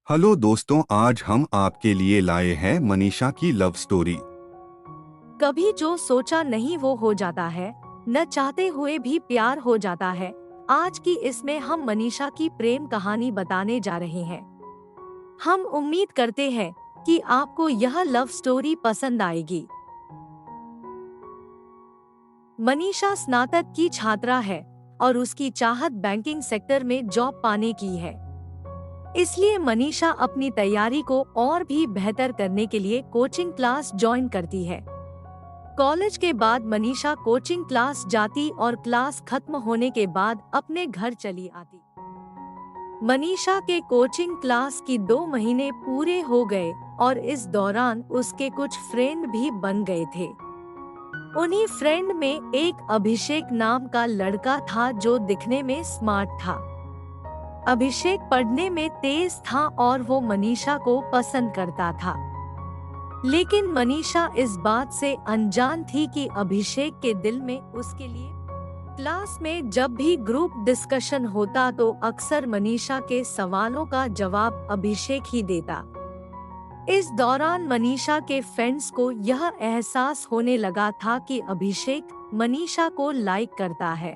Hello दोस्तों, आज हम आपके लिए लाए हैं मनीषा की लव स्टोरी। कभी जो सोचा नहीं वो हो जाता है, न चाहते हुए भी प्यार हो जाता है। आज की इसमें हम मनीषा की प्रेम कहानी बताने जा रहे हैं। हम उम्मीद करते हैं कि आपको यह लव स्टोरी पसंद आएगी। मनीषा स्नातक की छात्रा है और उसकी चाहत बैंकिंग सेक्टर में जॉब पाने की है। इसलिए मनीषा अपनी तैयारी को और भी बेहतर करने के लिए कोचिंग क्लास ज्वाइन करती है। कॉलेज के बाद मनीषा कोचिंग क्लास जाती और क्लास खत्म होने के बाद अपने घर चली आती। मनीषा के कोचिंग क्लास की 2 महीने पूरे हो गए और इस दौरान उसके कुछ फ्रेंड भी बन गए थे। उन्हीं फ्रेंड में एक अभिषेक नाम का लड़का था जो दिखने में स्मार्ट था। अभिषेक पढ़ने में तेज था और वो मनीषा को पसंद करता था। लेकिन मनीषा इस बात से अनजान थी कि अभिषेक के दिल में उसके लिए। क्लास में जब भी ग्रुप डिस्कशन होता तो अक्सर मनीषा के सवालों का जवाब अभिषेक ही देता। इस दौरान मनीषा के फ्रेंड्स को यह एहसास होने लगा था कि अभिषेक मनीषा को लाइक करता है।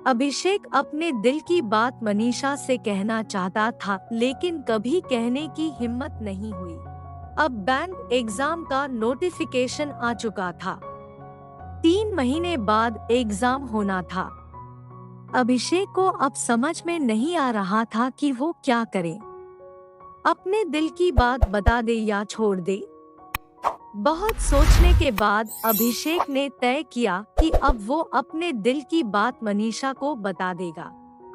अभिषेक अपने दिल की बात मनीषा से कहना चाहता था, लेकिन कभी कहने की हिम्मत नहीं हुई। अब बैंक एग्जाम का नोटिफिकेशन आ चुका था। 3 महीने बाद एग्जाम होना था। अभिषेक को अब समझ में नहीं आ रहा था कि वो क्या करे। अपने दिल की बात बता दे या छोड़ दे। बहुत सोचने के बाद अभिषेक ने तय किया कि अब वो अपने दिल की बात मनीषा को बता देगा।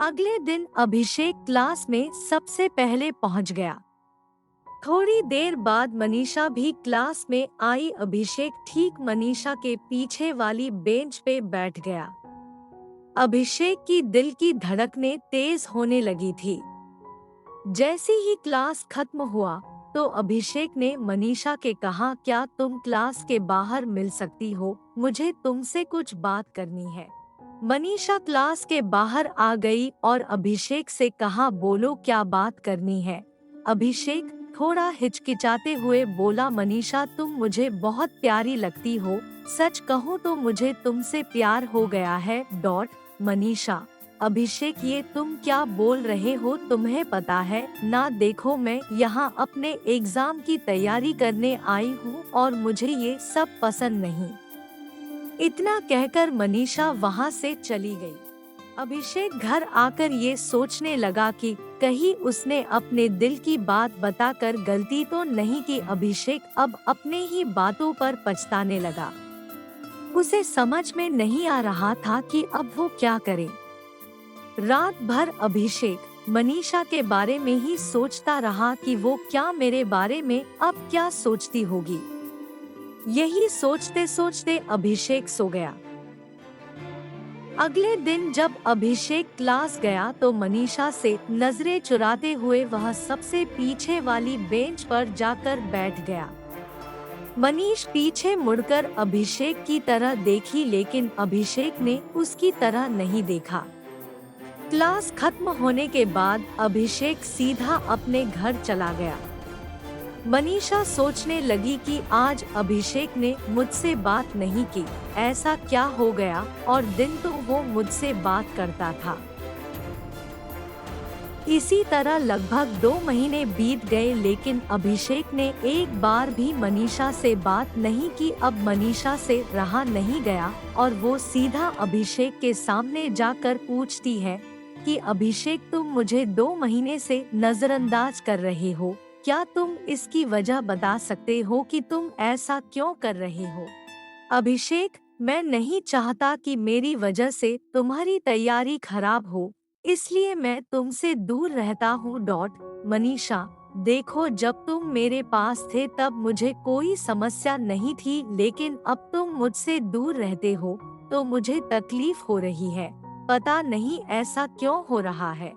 अगले दिन अभिषेक क्लास में सबसे पहले पहुंच गया। थोड़ी देर बाद मनीषा भी क्लास में आई। अभिषेक ठीक मनीषा के पीछे वाली बेंच पे बैठ गया। अभिषेक की दिल की धड़कनें तेज होने लगी थी। जैसे ही क्लास खत्म हुआ तो अभिषेक ने मनीषा के कहा, क्या तुम क्लास के बाहर मिल सकती हो, मुझे तुमसे कुछ बात करनी है। मनीषा क्लास के बाहर आ गई और अभिषेक से कहा, बोलो क्या बात करनी है। अभिषेक थोड़ा हिचकिचाते हुए बोला, मनीषा तुम मुझे बहुत प्यारी लगती हो, सच कहूँ तो मुझे तुमसे प्यार हो गया है। मनीषा, अभिषेक ये तुम क्या बोल रहे हो, तुम्हें पता है ना, देखो मैं यहाँ अपने एग्जाम की तैयारी करने आई हूँ और मुझे ये सब पसंद नहीं। इतना कहकर मनीषा वहाँ से चली गई। अभिषेक घर आकर ये सोचने लगा कि कहीं उसने अपने दिल की बात बताकर गलती तो नहीं की। अभिषेक अब अपने ही बातों पर पछताने लगा। उसे समझ में नहीं आ रहा था कि अब वो क्या करे। रात भर अभिषेक मनीषा के बारे में ही सोचता रहा कि वो क्या मेरे बारे में अब क्या सोचती होगी। यही सोचते सोचते अभिषेक सो गया। अगले दिन जब अभिषेक क्लास गया तो मनीषा से नजरें चुराते हुए वह सबसे पीछे वाली बेंच पर जाकर बैठ गया। मनीष पीछे मुड़कर अभिषेक की तरह देखी, लेकिन अभिषेक ने उसकी तरह नहीं देखा। क्लास खत्म होने के बाद अभिषेक सीधा अपने घर चला गया। मनीषा सोचने लगी कि आज अभिषेक ने मुझसे बात नहीं की, ऐसा क्या हो गया, और दिन तो वो मुझसे बात करता था। इसी तरह लगभग 2 महीने बीत गए, लेकिन अभिषेक ने एक बार भी मनीषा से बात नहीं की। अब मनीषा से रहा नहीं गया और वो सीधा अभिषेक के सामने जाकर पूछती है कि अभिषेक तुम मुझे 2 महीने से नजरअंदाज कर रहे हो, क्या तुम इसकी वजह बता सकते हो कि तुम ऐसा क्यों कर रहे हो। अभिषेक, मैं नहीं चाहता कि मेरी वजह से तुम्हारी तैयारी खराब हो, इसलिए मैं तुमसे दूर रहता हूँ। मनीषा, देखो जब तुम मेरे पास थे तब मुझे कोई समस्या नहीं थी, लेकिन अब तुम मुझसे दूर रहते हो तो मुझे तकलीफ हो रही है। पता नहीं ऐसा क्यों हो रहा है।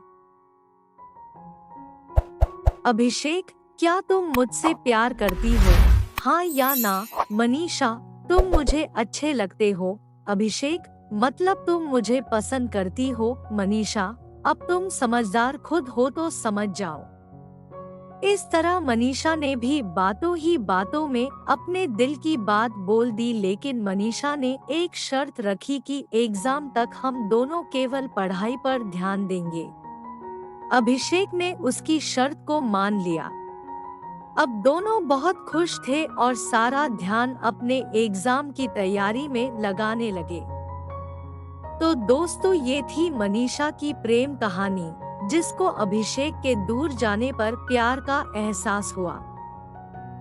अभिषेक, क्या तुम मुझसे प्यार करती हो, हाँ या ना। मनीषा, तुम मुझे अच्छे लगते हो। अभिषेक, मतलब तुम मुझे पसंद करती हो। मनीषा, अब तुम समझदार खुद हो तो समझ जाओ। इस तरह मनीषा ने भी बातों ही बातों में अपने दिल की बात बोल दी, लेकिन मनीषा ने एक शर्त रखी कि एग्जाम तक हम दोनों केवल पढ़ाई पर ध्यान देंगे। अभिषेक ने उसकी शर्त को मान लिया। अब दोनों बहुत खुश थे और सारा ध्यान अपने एग्जाम की तैयारी में लगाने लगे। तो दोस्तों, ये थी मनीषा की प्रेम कहानी, जिसको अभिषेक के दूर जाने पर प्यार का एहसास हुआ।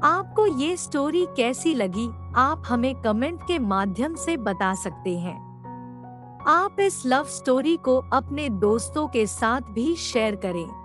आपको ये स्टोरी कैसी लगी, आप हमें कमेंट के माध्यम से बता सकते हैं। आप इस लव स्टोरी को अपने दोस्तों के साथ भी शेयर करें।